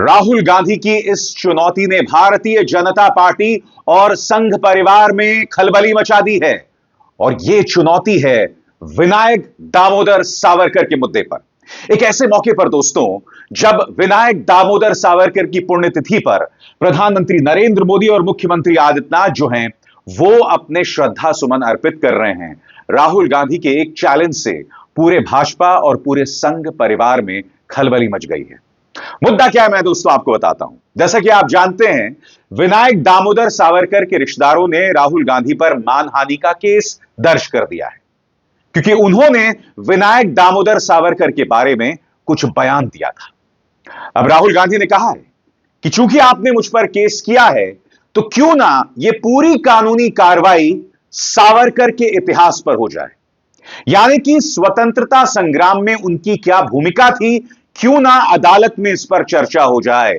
राहुल गांधी की इस चुनौती ने भारतीय जनता पार्टी और संघ परिवार में खलबली मचा दी है। और यह चुनौती है विनायक दामोदर सावरकर के मुद्दे पर। एक ऐसे मौके पर दोस्तों, जब विनायक दामोदर सावरकर की पुण्यतिथि पर प्रधानमंत्री नरेंद्र मोदी और मुख्यमंत्री आदित्यनाथ जो हैं, वो अपने श्रद्धा सुमन अर्पित कर रहे हैं। राहुल गांधी के एक चैलेंज से पूरे भाजपा और पूरे संघ परिवार में खलबली मच गई है। मुद्दा क्या है, मैं दोस्तों आपको बताता हूं। जैसा कि आप जानते हैं, विनायक दामोदर सावरकर के रिश्तेदारों ने राहुल गांधी पर मानहानि का केस दर्ज कर दिया है, क्योंकि उन्होंने विनायक दामोदर सावरकर के बारे में कुछ बयान दिया था। अब राहुल गांधी ने कहा है कि चूंकि आपने मुझ पर केस किया है, तो क्यों ना यह पूरी कानूनी कार्रवाई सावरकर के इतिहास पर हो जाए, यानी कि स्वतंत्रता संग्राम में उनकी क्या भूमिका थी, क्यों ना अदालत में इस पर चर्चा हो जाए।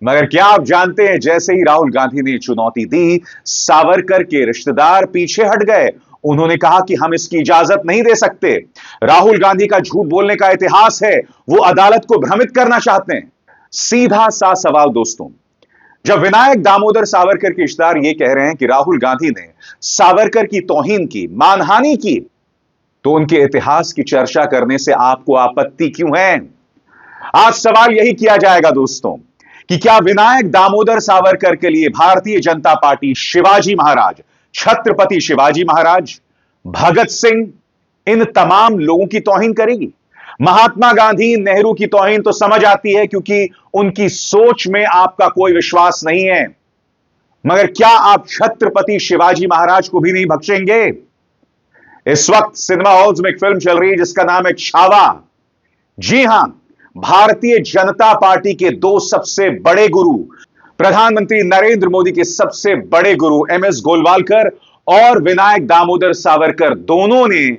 मगर क्या आप जानते हैं, जैसे ही राहुल गांधी ने चुनौती दी, सावरकर के रिश्तेदार पीछे हट गए। उन्होंने कहा कि हम इसकी इजाजत नहीं दे सकते। राहुल गांधी का झूठ बोलने का इतिहास है, वो अदालत को भ्रमित करना चाहते हैं। सीधा सा सवाल दोस्तों, जब विनायक दामोदर सावरकर के रिश्तेदार यह कह रहे हैं कि राहुल गांधी ने सावरकर की तौहीन की, मानहानि की, तो उनके इतिहास की चर्चा करने से आपको आपत्ति क्यों है? आज सवाल यही किया जाएगा दोस्तों कि क्या विनायक दामोदर सावरकर के लिए भारतीय जनता पार्टी शिवाजी महाराज, छत्रपति शिवाजी महाराज, भगत सिंह, इन तमाम लोगों की तौहीन करेगी? महात्मा गांधी, नेहरू की तौहीन तो समझ आती है, क्योंकि उनकी सोच में आपका कोई विश्वास नहीं है। मगर क्या आप छत्रपति शिवाजी महाराज को भी नहीं बख्शेंगे? इस वक्त सिनेमा हॉल्स में एक फिल्म चल रही है जिसका नाम है छावा। जी हां, भारतीय जनता पार्टी के दो सबसे बड़े गुरु, प्रधानमंत्री नरेंद्र मोदी के सबसे बड़े गुरु एमएस गोलवालकर और विनायक दामोदर सावरकर, दोनों ने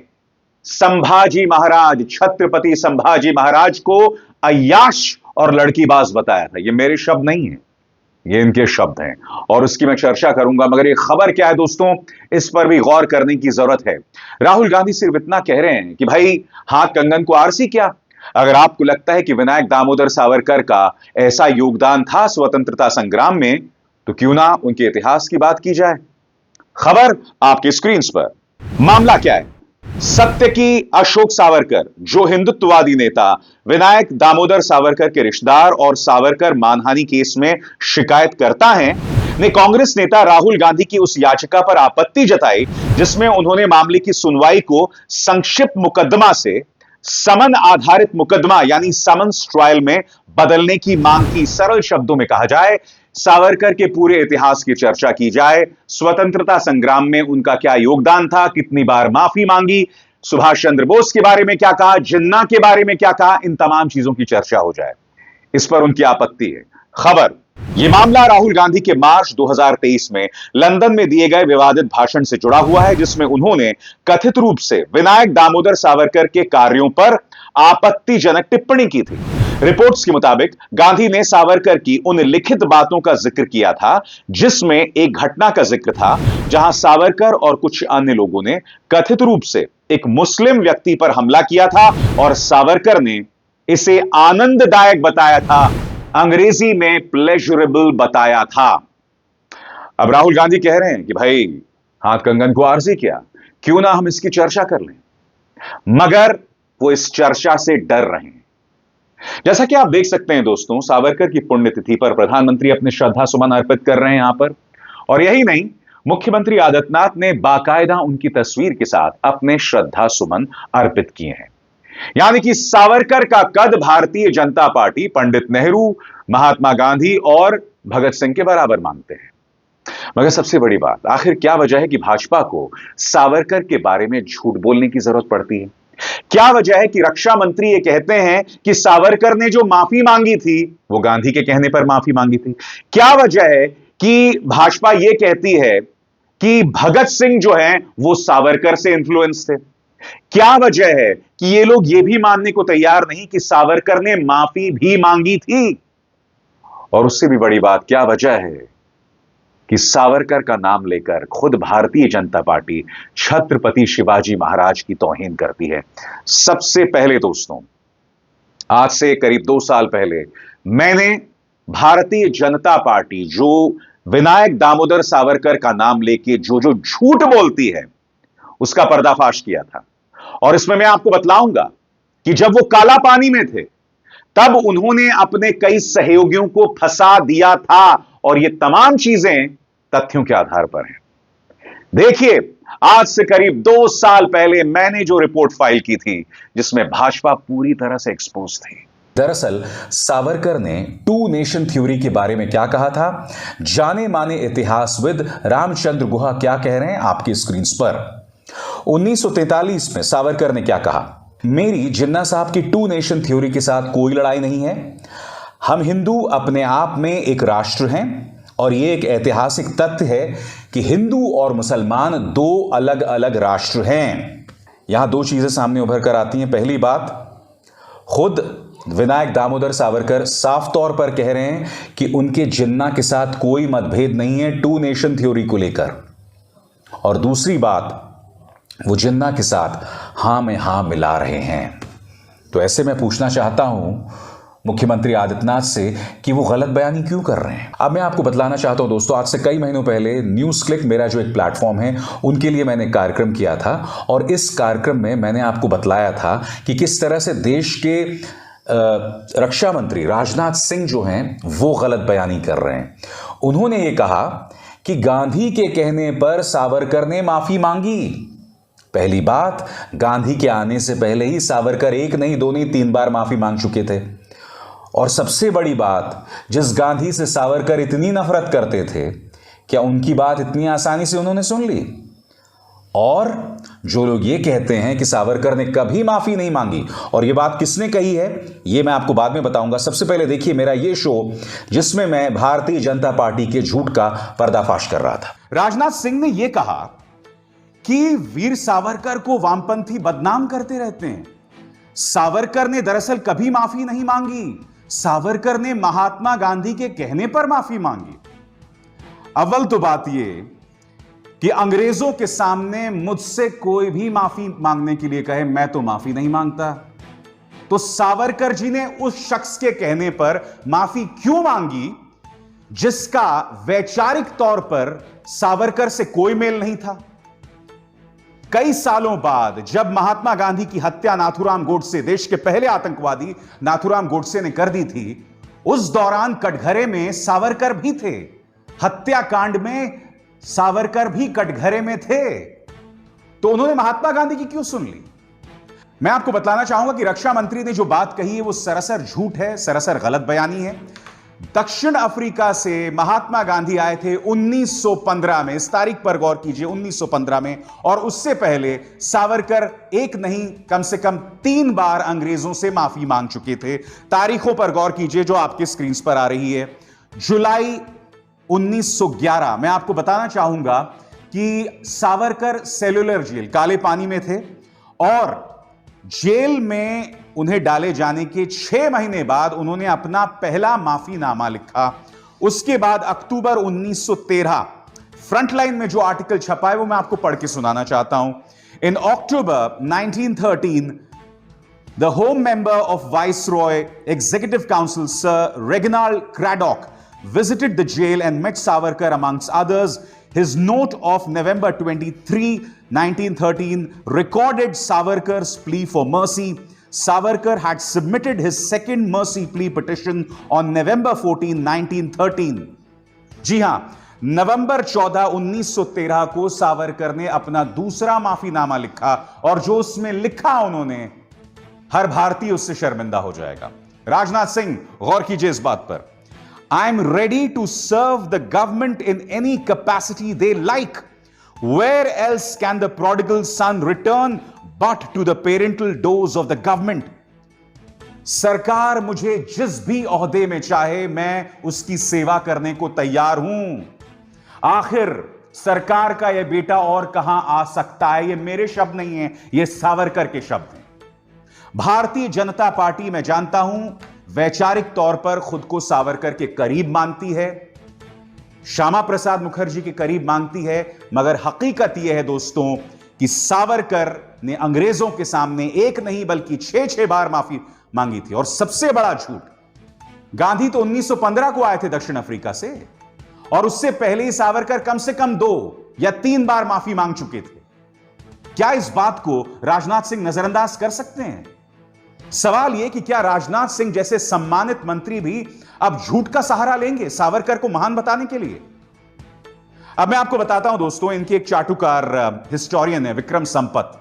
संभाजी महाराज, छत्रपति संभाजी महाराज को अय्याश और लड़कीबाज बताया था। ये मेरे शब्द नहीं है, ये इनके शब्द हैं, और उसकी मैं चर्चा करूंगा। मगर ये खबर क्या है दोस्तों, इस पर भी गौर करने की जरूरत है। राहुल गांधी सिर्फ इतना कह रहे हैं कि भाई हाथ कंगन को आरसी क्या। अगर आपको लगता है कि विनायक दामोदर सावरकर का ऐसा योगदान था स्वतंत्रता संग्राम में, तो क्यों ना उनके इतिहास की बात की जाए। खबर आपकी स्क्रीन पर। मामला क्या है? सत्य की अशोक सावरकर, जो हिंदुत्ववादी नेता विनायक दामोदर सावरकर के रिश्तेदार और सावरकर मानहानि केस में शिकायत करता है, ने कांग्रेस नेता राहुल गांधी की उस याचिका पर आपत्ति जताई जिसमें उन्होंने मामले की सुनवाई को संक्षिप्त मुकदमा से समन आधारित मुकदमा यानी समन्स ट्रायल में बदलने की मांग की। सरल शब्दों में कहा जाए, सावरकर के पूरे इतिहास की चर्चा की जाए, स्वतंत्रता संग्राम में उनका क्या योगदान था, कितनी बार माफी मांगी, सुभाष चंद्र बोस के बारे में क्या कहा, जिन्ना के बारे में क्या कहा, इन तमाम चीजों की चर्चा हो जाए। इस पर उनकी आपत्ति है। खबर, यह मामला राहुल गांधी के मार्च 2023 में लंदन में दिए गए विवादित भाषण से जुड़ा हुआ है, जिसमें उन्होंने कथित रूप से विनायक दामोदर सावरकर के कार्यों पर आपत्तिजनक टिप्पणी की थी। रिपोर्ट्स के मुताबिक गांधी ने सावरकर की उन लिखित बातों का जिक्र किया था जिसमें एक घटना का जिक्र था जहां सावरकर और कुछ अन्य लोगों ने कथित रूप से एक मुस्लिम व्यक्ति पर हमला किया था और सावरकर ने इसे आनंददायक बताया था, अंग्रेजी में प्लेजरेबल बताया था। अब राहुल गांधी कह रहे हैं कि भाई हाथ कंगन को आरजी किया, क्यों ना हम इसकी चर्चा कर लें। मगर वो इस चर्चा से डर रहे हैं। जैसा कि आप देख सकते हैं दोस्तों, सावरकर की पुण्यतिथि पर प्रधानमंत्री अपने श्रद्धा सुमन अर्पित कर रहे हैं यहां पर। और यही नहीं, मुख्यमंत्री आदित्यनाथ ने बाकायदा उनकी तस्वीर के साथ अपने श्रद्धा सुमन अर्पित किए हैं। यानी कि सावरकर का कद भारतीय जनता पार्टी पंडित नेहरू, महात्मा गांधी और भगत सिंह के बराबर मानते हैं। मगर सबसे बड़ी बात, आखिर क्या वजह है कि भाजपा को सावरकर के बारे में झूठ बोलने की जरूरत पड़ती है? क्या वजह है कि रक्षा मंत्री ये कहते हैं कि सावरकर ने जो माफी मांगी थी वो गांधी के कहने पर माफी मांगी थी? क्या वजह है कि भाजपा ये कहती है कि भगत सिंह जो हैं वो सावरकर से इन्फ्लुएंस थे? क्या वजह है कि ये लोग ये भी मानने को तैयार नहीं कि सावरकर ने माफी भी मांगी थी? और उससे भी बड़ी बात, क्या वजह है कि सावरकर का नाम लेकर खुद भारतीय जनता पार्टी छत्रपति शिवाजी महाराज की तौहीन करती है? सबसे पहले दोस्तों, आज से करीब 2 साल पहले मैंने भारतीय जनता पार्टी जो विनायक दामोदर सावरकर का नाम लेके जो जो झूठ बोलती है, उसका पर्दाफाश किया था। और इसमें मैं आपको बतलाऊंगा कि जब वो काला पानी में थे, तब उन्होंने अपने कई सहयोगियों को फंसा दिया था, और ये तमाम चीजें तथ्यों के आधार पर हैं। देखिए, आज से करीब 2 साल पहले मैंने जो रिपोर्ट फाइल की थी, जिसमें भाजपा पूरी तरह से एक्सपोज थी। दरअसल सावरकर ने टू नेशन थ्योरी के बारे में क्या कहा था, जाने माने इतिहासविद रामचंद्र गुहा क्या कह रहे हैं आपकी स्क्रीन पर। 1943 में सावरकर ने क्या कहा, मेरी जिन्ना साहब की टू नेशन थ्योरी के साथ कोई लड़ाई नहीं है। हम हिंदू अपने आप में एक राष्ट्र हैं, और यह एक ऐतिहासिक तथ्य है कि हिंदू और मुसलमान दो अलग अलग राष्ट्र हैं। यहां दो चीजें सामने उभर कर आती हैं। पहली बात, खुद विनायक दामोदर सावरकर साफ तौर पर कह रहे हैं कि उनके जिन्ना के साथ कोई मतभेद नहीं है टू नेशन थ्योरी को लेकर। और दूसरी बात, वो जिन्ना के साथ हां में हां मिला रहे हैं। तो ऐसे में पूछना चाहता हूं मुख्यमंत्री आदित्यनाथ से कि वो गलत बयानी क्यों कर रहे हैं। अब मैं आपको बतलाना चाहता हूं दोस्तों, आज से कई महीनों पहले न्यूज़ क्लिक मेरा जो एक प्लेटफॉर्म है, उनके लिए मैंने कार्यक्रम किया था, और इस कार्यक्रम में मैंने आपको बतलाया था कि किस तरह से देश के रक्षा मंत्री राजनाथ सिंह जो हैं वो गलत बयानी कर रहे हैं। उन्होंने ये कहा कि गांधी के कहने पर सावरकर ने माफी मांगी। पहली बात, गांधी के आने से पहले ही सावरकर एक नहीं, दो नहीं, 3 बार माफी मांग चुके थे। और सबसे बड़ी बात, जिस गांधी से सावरकर इतनी नफरत करते थे, क्या उनकी बात इतनी आसानी से उन्होंने सुन ली? और जो लोग ये कहते हैं कि सावरकर ने कभी माफी नहीं मांगी, और ये बात किसने कही है, ये मैं आपको बाद में बताऊंगा। सबसे पहले देखिए मेरा ये शो, जिसमें मैं भारतीय जनता पार्टी के झूठ का पर्दाफाश कर रहा था। राजनाथ सिंह ने यह कहा कि वीर सावरकर को वामपंथी बदनाम करते रहते हैं। सावरकर ने दरअसल कभी माफी नहीं मांगी, सावरकर ने महात्मा गांधी के कहने पर माफी मांगी। अव्वल तो बात यह कि अंग्रेजों के सामने मुझसे कोई भी माफी मांगने के लिए कहे, मैं तो माफी नहीं मांगता। तो सावरकर जी ने उस शख्स के कहने पर माफी क्यों मांगी जिसका वैचारिक तौर पर सावरकर से कोई मेल नहीं था? कई सालों बाद जब महात्मा गांधी की हत्या नाथूराम गोडसे, देश के पहले आतंकवादी नाथूराम गोडसे ने कर दी थी, उस दौरान कटघरे में सावरकर भी थे। हत्याकांड में सावरकर भी कटघरे में थे। तो उन्होंने महात्मा गांधी की क्यों सुन ली? मैं आपको बताना चाहूंगा कि रक्षा मंत्री ने जो बात कही है वो सरासर झूठ है, सरासर गलत बयानी है। दक्षिण अफ्रीका से महात्मा गांधी आए थे 1915 में, इस तारीख पर गौर कीजिए, 1915 में। और उससे पहले सावरकर एक नहीं, कम से कम 3 बार अंग्रेजों से माफी मांग चुके थे। तारीखों पर गौर कीजिए जो आपके स्क्रीन पर आ रही है। जुलाई 1911, मैं आपको बताना चाहूंगा कि सावरकर सेल्युलर जेल, काले पानी में थे, और जेल में उन्हें डाले जाने के 6 महीने बाद उन्होंने अपना पहला माफीनामा लिखा। उसके बाद अक्टूबर 1913, फ्रंटलाइन में जो आर्टिकल छपा है वो मैं आपको पढ़ के सुनाना चाहता हूं। In October 1913, the home member of viceroy executive council sir Reginald Craddock visited the jail and met Savarkar amongst others. His note of November 23, 1913 recorded Savarkar's plea for mercy. Savarkar had submitted his second mercy plea petition on November 14, 1913. जी हां, नवंबर 14, 1913 को सावरकर ने अपना दूसरा माफीनामा लिखा, और जो उसमें लिखा उन्होंने, हर भारतीय उससे शर्मिंदा हो जाएगा। राजनाथ सिंह, गौर कीजिए इस बात पर। I am ready to serve the government in any capacity they like. Where else can the prodigal son return but to the parental doors of the government? सरकार मुझे जिस भी ओहदे में चाहे, मैं उसकी सेवा करने को तैयार हूं। आखिर सरकार का यह बेटा और कहां आ सकता है? ये मेरे शब्द नहीं है, ये सावरकर के शब्द हैं। भारतीय जनता पार्टी, मैं जानता हूं, वैचारिक तौर पर खुद को सावरकर के करीब मानती है, श्यामा प्रसाद मुखर्जी के करीब मांगती है, मगर हकीकत यह है दोस्तों कि सावरकर ने अंग्रेजों के सामने एक नहीं बल्कि 6 बार माफी मांगी थी। और सबसे बड़ा झूठ, गांधी तो 1915 को आए थे दक्षिण अफ्रीका से, और उससे पहले ही सावरकर कम से कम 2 या 3 बार माफी मांग चुके थे। क्या इस बात को राजनाथ सिंह नजरअंदाज कर सकते हैं? सवाल यह कि क्या राजनाथ सिंह जैसे सम्मानित मंत्री भी अब झूठ का सहारा लेंगे सावरकर को महान बताने के लिए? अब मैं आपको बताता हूं दोस्तों, इनके एक चाटुकार हिस्टोरियन है विक्रम संपत।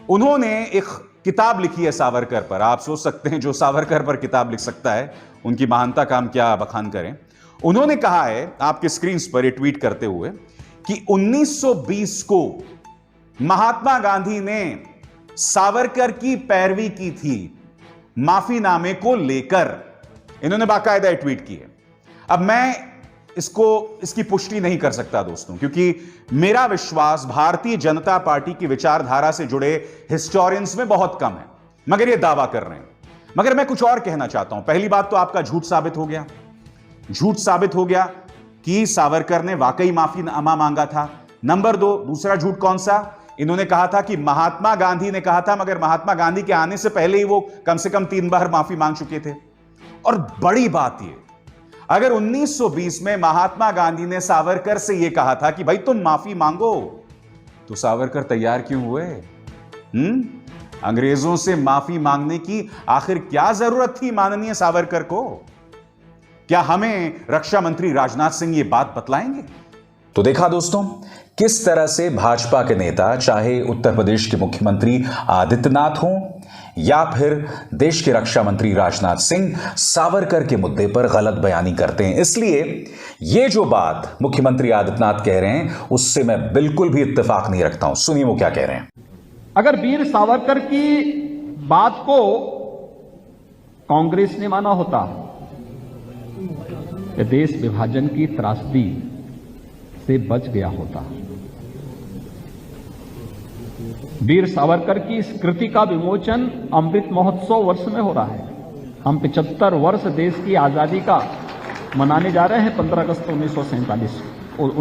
उन्होंने एक किताब लिखी है सावरकर पर। आप सोच सकते हैं जो सावरकर पर किताब लिख सकता है, उनकी महानता का हम क्या बखान करें। उन्होंने कहा है आपके स्क्रीन पर ट्वीट करते हुए कि 1920 को महात्मा गांधी ने सावरकर की पैरवी की थी माफीनामे को लेकर। इन्होंने बाकायदा ट्वीट की है। अब मैं इसकी पुष्टि नहीं कर सकता दोस्तों, क्योंकि मेरा विश्वास भारतीय जनता पार्टी की विचारधारा से जुड़े हिस्टोरियंस में बहुत कम है, मगर यह दावा कर रहे हैं। मगर मैं कुछ और कहना चाहता हूं। पहली बात तो आपका झूठ साबित हो गया, झूठ साबित हो गया कि सावरकर ने वाकई माफीनामा मांगा था। नंबर 2, दूसरा झूठ कौन सा? इन्होंने कहा था कि महात्मा गांधी ने कहा था, मगर महात्मा गांधी के आने से पहले ही वो कम से कम 3 बार माफी मांग चुके थे। और बड़ी बात यह, अगर 1920 में महात्मा गांधी ने सावरकर से यह कहा था कि भाई तुम माफी मांगो, तो सावरकर तैयार क्यों हुए? अंग्रेजों से माफी मांगने की आखिर क्या जरूरत थी माननीय सावरकर को? क्या हमें रक्षा मंत्री राजनाथ सिंह ये बात बतलाएंगे? तो देखा दोस्तों, किस तरह से भाजपा के नेता, चाहे उत्तर प्रदेश के मुख्यमंत्री आदित्यनाथ हों या फिर देश के रक्षा मंत्री राजनाथ सिंह, सावरकर के मुद्दे पर गलत बयानी करते हैं। इसलिए ये जो बात मुख्यमंत्री आदित्यनाथ कह रहे हैं उससे मैं बिल्कुल भी इत्तेफाक नहीं रखता हूं। सुनिए वो क्या कह रहे हैं। अगर वीर सावरकर की बात को कांग्रेस ने माना होता तो देश विभाजन की त्रासदी से बच गया होता। वीर सावरकर की इस कृति का विमोचन अमृत महोत्सव वर्ष में हो रहा है। हम 75 वर्ष देश की आजादी का मनाने जा रहे हैं 15 अगस्त 1947 और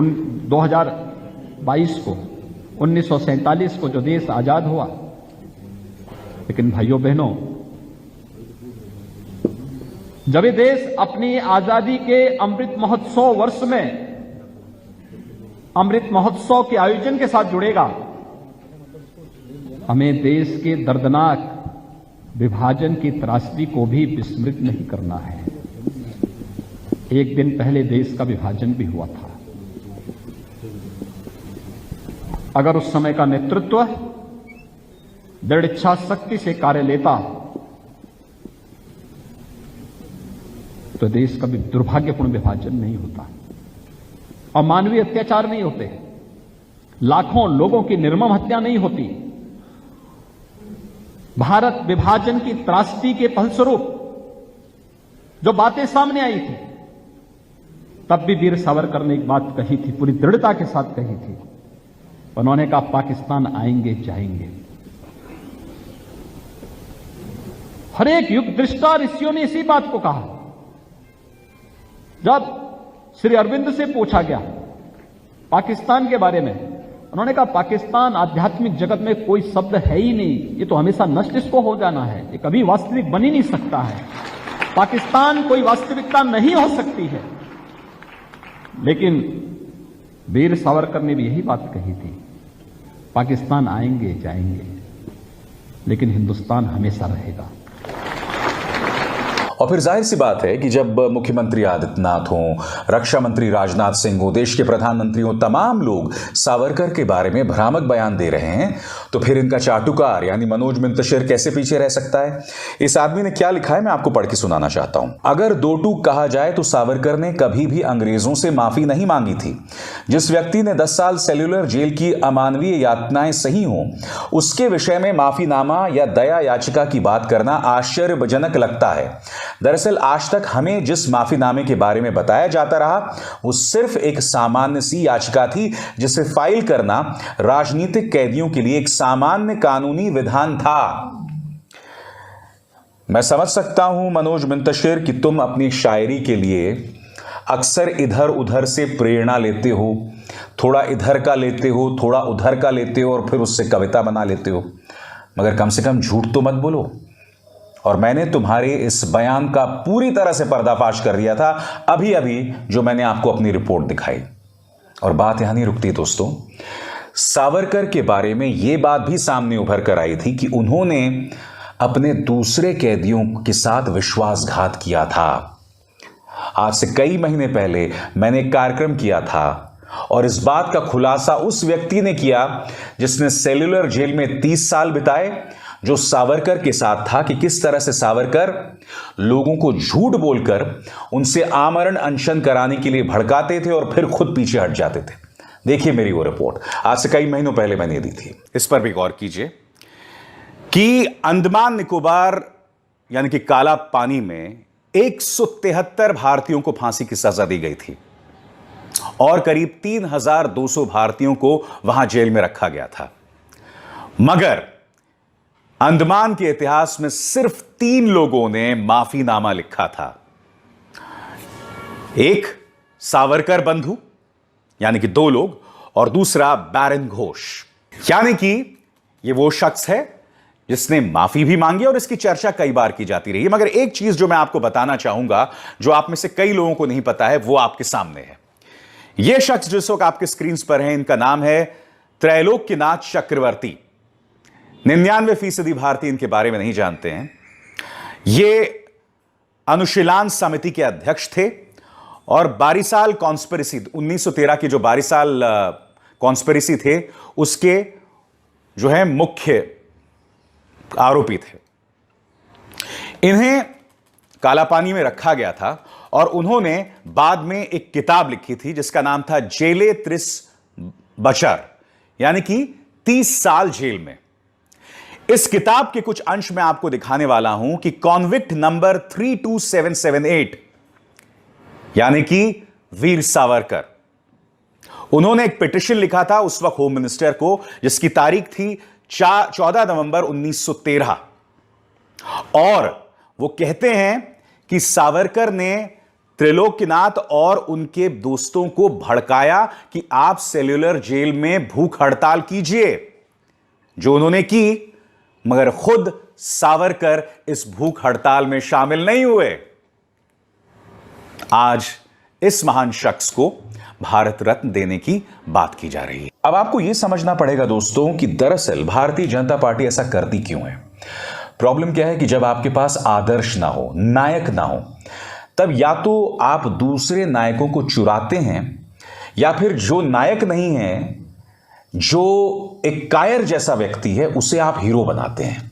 2022 को। 1947 को जो देश आजाद हुआ, लेकिन भाइयों बहनों, जब ये देश अपनी आजादी के अमृत महोत्सव वर्ष में अमृत महोत्सव के आयोजन के साथ जुड़ेगा, हमें देश के दर्दनाक विभाजन की त्रासदी को भी विस्मृत नहीं करना है। एक दिन पहले देश का विभाजन भी हुआ था। अगर उस समय का नेतृत्व दृढ़ इच्छा शक्ति से कार्य लेता तो देश का भी दुर्भाग्यपूर्ण विभाजन नहीं होता, अमानवीय अत्याचार नहीं होते, लाखों लोगों की निर्मम हत्या नहीं होती। भारत विभाजन की त्रासदी के फलस्वरूप जो बातें सामने आई थी, तब भी वीर सावरकर ने एक बात कही थी, पूरी दृढ़ता के साथ कही थी। उन्होंने कहा पाकिस्तान आएंगे जाएंगे। हर एक युग दृष्टा ऋषियों ने इसी बात को कहा। जब श्री अरविंद से पूछा गया पाकिस्तान के बारे में, उन्होंने कहा पाकिस्तान आध्यात्मिक जगत में कोई शब्द है ही नहीं, ये तो हमेशा नष्ट इसको हो जाना है, ये कभी वास्तविक बन ही नहीं सकता है। पाकिस्तान कोई वास्तविकता नहीं हो सकती है। लेकिन वीर सावरकर ने भी यही बात कही थी, पाकिस्तान आएंगे जाएंगे, लेकिन हिंदुस्तान हमेशा रहेगा। और फिर जाहिर सी बात है कि जब मुख्यमंत्री आदित्यनाथ हों, रक्षा मंत्री राजनाथ सिंह हो, देश के प्रधानमंत्री हो, तमाम लोग सावरकर के बारे में भ्रामक बयान दे रहे हैं, तो फिर इनका चाटुकार यानी मनोज मिंतशर कैसे पीछे रह सकता है? इस आदमी ने क्या लिखा है मैं आपको पढ़ के सुनाना चाहता हूं। अगर दो टूक कहा जाए तो सावरकर ने कभी भी अंग्रेजों से माफी नहीं मांगी थी। जिस व्यक्ति ने 10 साल सेल्युलर जेल की अमानवीय यातनाएं सही हों, उसके विषय में माफीनामा या दया याचिका की बात करना आश्चर्यजनक लगता है। दरअसल आज तक हमें जिस माफीनामे के बारे में बताया जाता रहा वो सिर्फ एक सामान्य सी याचिका थी, जिसे फाइल करना राजनीतिक कैदियों के लिए एक सामान्य कानूनी विधान था। मैं समझ सकता हूं मनोज मिंतशर कि तुम अपनी शायरी के लिए अक्सर इधर उधर से प्रेरणा लेते हो, थोड़ा इधर का लेते हो, थोड़ा उधर का लेते हो और फिर उससे कविता बना लेते हो, मगर कम से कम झूठ तो मत बोलो। और मैंने तुम्हारे इस बयान का पूरी तरह से पर्दाफाश कर दिया था अभी अभी जो मैंने आपको अपनी रिपोर्ट दिखाई। और बात यहां नहीं रुकती दोस्तों, सावरकर के बारे में यह बात भी सामने उभर कर आई थी कि उन्होंने अपने दूसरे कैदियों के साथ विश्वासघात किया था। आज से कई महीने पहले मैंने एक कार्यक्रम किया था और इस बात का खुलासा उस व्यक्ति ने किया जिसने सेल्यूलर जेल में 30 साल बिताए, जो सावरकर के साथ था, कि किस तरह से सावरकर लोगों को झूठ बोलकर उनसे आमरण अनशन कराने के लिए भड़काते थे और फिर खुद पीछे हट जाते थे। देखिए मेरी वो रिपोर्ट, आज से कई महीनों पहले मैंने दी थी। इस पर भी गौर कीजिए कि अंडमान निकोबार यानी कि काला पानी में 173 भारतीयों को फांसी की सजा दी गई थी और करीब 3200 भारतीयों को वहां जेल में रखा गया था। मगर अंडमान के इतिहास में सिर्फ 3 लोगों ने माफीनामा लिखा था। एक सावरकर बंधु यानी कि 2 लोग, और दूसरा बैरन घोष यानी कि यह वो शख्स है जिसने माफी भी मांगी और इसकी चर्चा कई बार की जाती रही है। मगर एक चीज जो मैं आपको बताना चाहूंगा, जो आप में से कई लोगों को नहीं पता है, वो आपके सामने है। यह शख्स जिस वक्त आपके स्क्रीन पर है, इनका नाम है त्रैलोक्यनाथ चक्रवर्ती। 99% भारतीय इनके बारे में नहीं जानते हैं। ये अनुशीलन समिति के अध्यक्ष थे और बारिसाल कॉन्स्पिरेसी 1913 की जो बारिसाल कॉन्स्पिरेसी थे उसके जो है मुख्य आरोपी थे। इन्हें काला पानी में रखा गया था और उन्होंने बाद में एक किताब लिखी थी जिसका नाम था जेले 30 बचर यानी कि 30 साल जेल में। इस किताब के कुछ अंश मैं आपको दिखाने वाला हूं कि कॉन्विक्ट नंबर 32778 यानी कि वीर सावरकर, उन्होंने एक पिटीशन लिखा था उस वक्त होम मिनिस्टर को, जिसकी तारीख थी 14 नवंबर 1913। और वो कहते हैं कि सावरकर ने त्रिलोक्यनाथ और उनके दोस्तों को भड़काया कि आप सेल्यूलर जेल में भूख हड़ताल कीजिए, जो उन्होंने की, मगर खुद सावरकर इस भूख हड़ताल में शामिल नहीं हुए। आज इस महान शख्स को भारत रत्न देने की बात की जा रही है। अब आपको यह समझना पड़ेगा दोस्तों कि दरअसल भारतीय जनता पार्टी ऐसा करती क्यों है। प्रॉब्लम क्या है कि जब आपके पास आदर्श ना हो, नायक ना हो, तब या तो आप दूसरे नायकों को चुराते हैं या फिर जो नायक नहीं है, जो एक कायर जैसा व्यक्ति है, उसे आप हीरो बनाते हैं।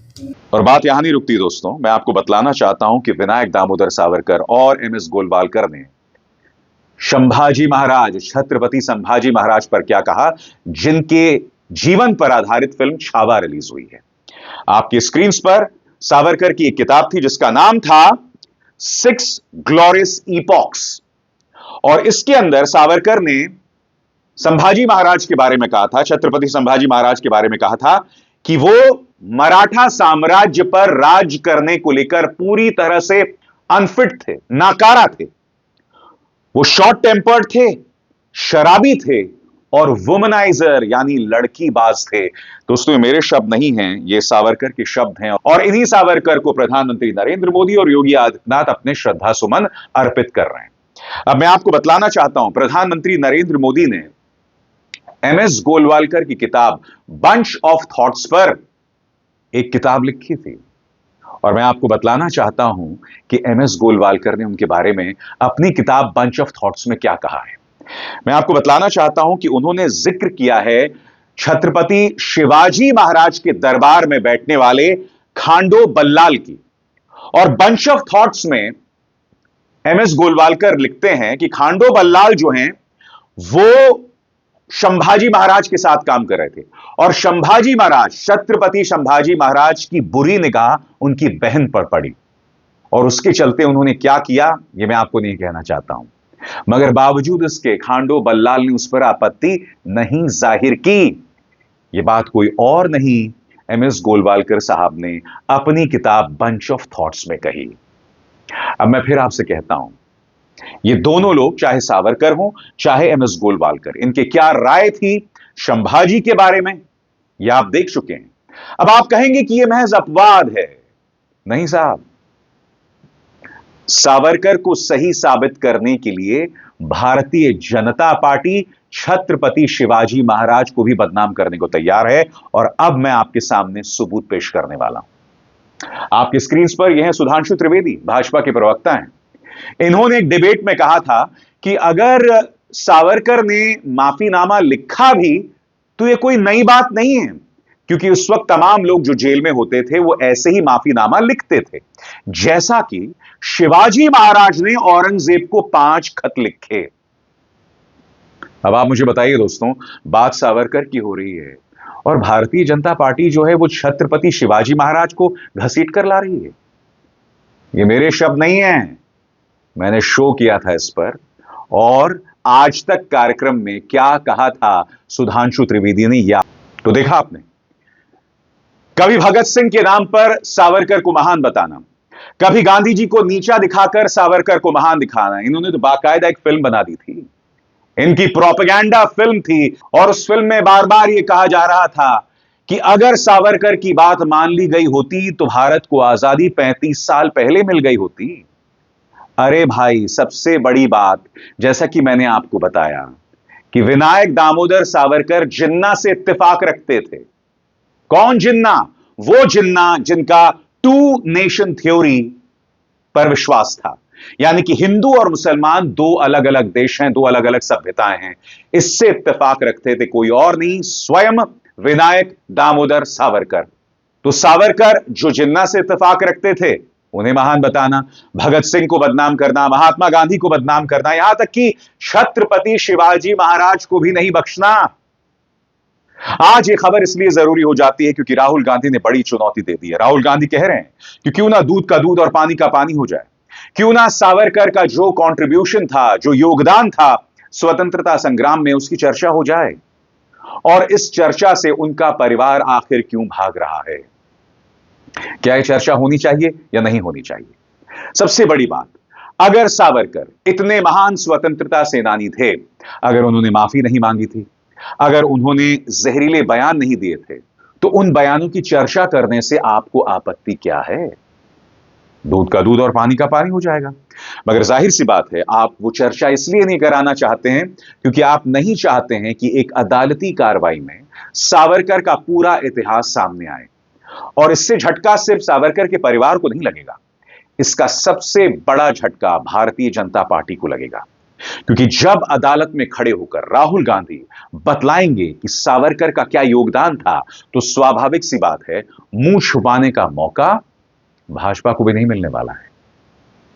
और बात यहां नहीं रुकती दोस्तों, मैं आपको बतलाना चाहता हूं कि विनायक दामोदर सावरकर और एमएस गोलवालकर ने संभाजी महाराज, छत्रपति संभाजी महाराज पर क्या कहा, जिनके जीवन पर आधारित फिल्म छावा रिलीज हुई है। आपकी स्क्रीन पर सावरकर की एक किताब थी जिसका नाम था 6 ग्लोरियस ईपॉक्स, और इसके अंदर सावरकर ने संभाजी महाराज के बारे में कहा था, छत्रपति संभाजी महाराज के बारे में कहा था कि वो मराठा साम्राज्य पर राज करने को लेकर पूरी तरह से अनफिट थे, नाकारा थे। वो शॉर्ट टेम्पर्ड थे, शराबी थे और वुमनाइजर यानी लड़कीबाज थे। दोस्तों, ये मेरे शब्द नहीं हैं, ये सावरकर के शब्द हैं, और इन्हीं सावरकर को प्रधानमंत्री नरेंद्र मोदी और योगी आदित्यनाथ अपने श्रद्धा सुमन अर्पित कर रहे हैं। अब मैं आपको बतलाना चाहता हूं, प्रधानमंत्री नरेंद्र मोदी ने एमएस गोलवालकर की किताब बंच ऑफ थॉट्स पर एक किताब लिखी थी, और मैं आपको बतलाना चाहता हूं कि एमएस गोलवालकर ने उनके बारे में अपनी किताब बंच ऑफ थॉट्स में क्या कहा है। मैं आपको बतलाना चाहता हूं कि उन्होंने जिक्र किया है छत्रपति शिवाजी महाराज के दरबार में बैठने वाले खांडो बल्लाल की। और बंच ऑफ थॉट्स में एमएस गोलवालकर लिखते हैं कि खांडो बल्लाल जो हैं वो संभाजी महाराज के साथ काम कर रहे थे, और संभाजी महाराज, छत्रपति संभाजी महाराज की बुरी निगाह उनकी बहन पर पड़ी, और उसके चलते उन्होंने क्या किया यह मैं आपको नहीं कहना चाहता हूं, मगर बावजूद इसके खांडो बल्लाल ने उस पर आपत्ति नहीं जाहिर की। यह बात कोई और नहीं, एमएस गोलवालकर साहब ने अपनी किताब बंच ऑफ थॉट्स में कही। अब मैं फिर आपसे कहता हूं, ये दोनों लोग, चाहे सावरकर हो चाहे एमएस गोलवालकर, इनके क्या राय थी संभाजी के बारे में यह आप देख चुके हैं। अब आप कहेंगे कि यह महज अपवाद है, नहीं साहब, सावरकर को सही साबित करने के लिए भारतीय जनता पार्टी छत्रपति शिवाजी महाराज को भी बदनाम करने को तैयार है। और अब मैं आपके सामने सबूत पेश करने वाला हूं। आपकी स्क्रीन पर यह है सुधांशु त्रिवेदी, भाजपा के प्रवक्ता हैं। इन्होंने एक डिबेट में कहा था कि अगर सावरकर ने माफीनामा लिखा भी तो यह कोई नई बात नहीं है, क्योंकि उस वक्त तमाम लोग जो जेल में होते थे वो ऐसे ही माफीनामा लिखते थे, जैसा कि शिवाजी महाराज ने औरंगजेब को 5 खत लिखे। अब आप मुझे बताइए दोस्तों, बात सावरकर की हो रही है और भारतीय जनता पार्टी जो है वो छत्रपति शिवाजी महाराज को घसीट कर ला रही है। ये मेरे शब्द नहीं है, मैंने शो किया था इस पर। और आज तक कार्यक्रम में क्या कहा था सुधांशु त्रिवेदी ने, या तो देखा आपने। कभी भगत सिंह के नाम पर सावरकर को महान बताना, कभी गांधी जी को नीचा दिखाकर सावरकर को महान दिखाना। इन्होंने तो बाकायदा एक फिल्म बना दी थी, इनकी प्रोपेगेंडा फिल्म थी, और उस फिल्म में बार बार यह कहा जा रहा था कि अगर सावरकर की बात मान ली गई होती तो भारत को आजादी 35 साल पहले मिल गई होती। अरे भाई, सबसे बड़ी बात, जैसा कि मैंने आपको बताया कि विनायक दामोदर सावरकर जिन्ना से इत्तेफाक रखते थे। कौन जिन्ना? वो जिन्ना जिनका 2 नेशन थ्योरी पर विश्वास था, यानी कि हिंदू और मुसलमान 2 अलग अलग देश हैं, 2 अलग अलग सभ्यताएं हैं, इससे इत्तेफाक रखते थे कोई और नहीं, स्वयं विनायक दामोदर सावरकर। तो सावरकर जो जिन्ना से इत्तेफाक रखते थे उन्हें महान बताना, भगत सिंह को बदनाम करना, महात्मा गांधी को बदनाम करना, यहां तक कि छत्रपति शिवाजी महाराज को भी नहीं बख्शना। आज यह खबर इसलिए जरूरी हो जाती है क्योंकि राहुल गांधी ने बड़ी चुनौती दे दी है। राहुल गांधी कह रहे हैं कि क्यों ना दूध का दूध और पानी का पानी हो जाए, क्यों ना सावरकर का जो कंट्रीब्यूशन था, जो योगदान था स्वतंत्रता संग्राम में, उसकी चर्चा हो जाए। और इस चर्चा से उनका परिवार आखिर क्यों भाग रहा है, क्या यह चर्चा होनी चाहिए या नहीं होनी चाहिए? सबसे बड़ी बात, अगर सावरकर इतने महान स्वतंत्रता सेनानी थे, अगर उन्होंने माफी नहीं मांगी थी, अगर उन्होंने जहरीले बयान नहीं दिए थे, तो उन बयानों की चर्चा करने से आपको आपत्ति क्या है? दूध का दूध और पानी का पानी हो जाएगा। मगर जाहिर सी बात है, आप वो चर्चा इसलिए नहीं कराना चाहते हैं क्योंकि आप नहीं चाहते हैं कि एक अदालती कार्रवाई में सावरकर का पूरा इतिहास सामने आए। और इससे झटका सिर्फ सावरकर के परिवार को नहीं लगेगा, इसका सबसे बड़ा झटका भारतीय जनता पार्टी को लगेगा, क्योंकि जब अदालत में खड़े होकर राहुल गांधी बतलाएंगे कि सावरकर का क्या योगदान था, तो स्वाभाविक सी बात है मुंह छुपाने का मौका भाजपा को भी नहीं मिलने वाला है।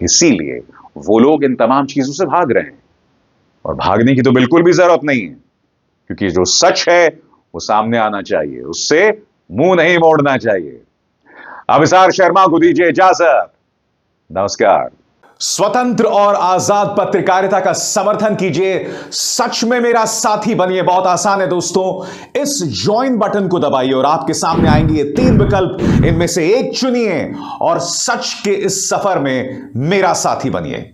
इसीलिए वो लोग इन तमाम चीजों से भाग रहे हैं, और भागने की तो बिल्कुल भी जरूरत नहीं है, क्योंकि जो सच है वो सामने आना चाहिए, उससे मुंह नहीं मोड़ना चाहिए। अभिसार शर्मा को दीजिए इजाजत। नमस्कार। स्वतंत्र और आजाद पत्रकारिता का समर्थन कीजिए, सच में मेरा साथी बनिए। बहुत आसान है दोस्तों, इस ज्वाइन बटन को दबाइए और आपके सामने आएंगे ये 3 विकल्प, इनमें से एक चुनिए और सच के इस सफर में मेरा साथी बनिए।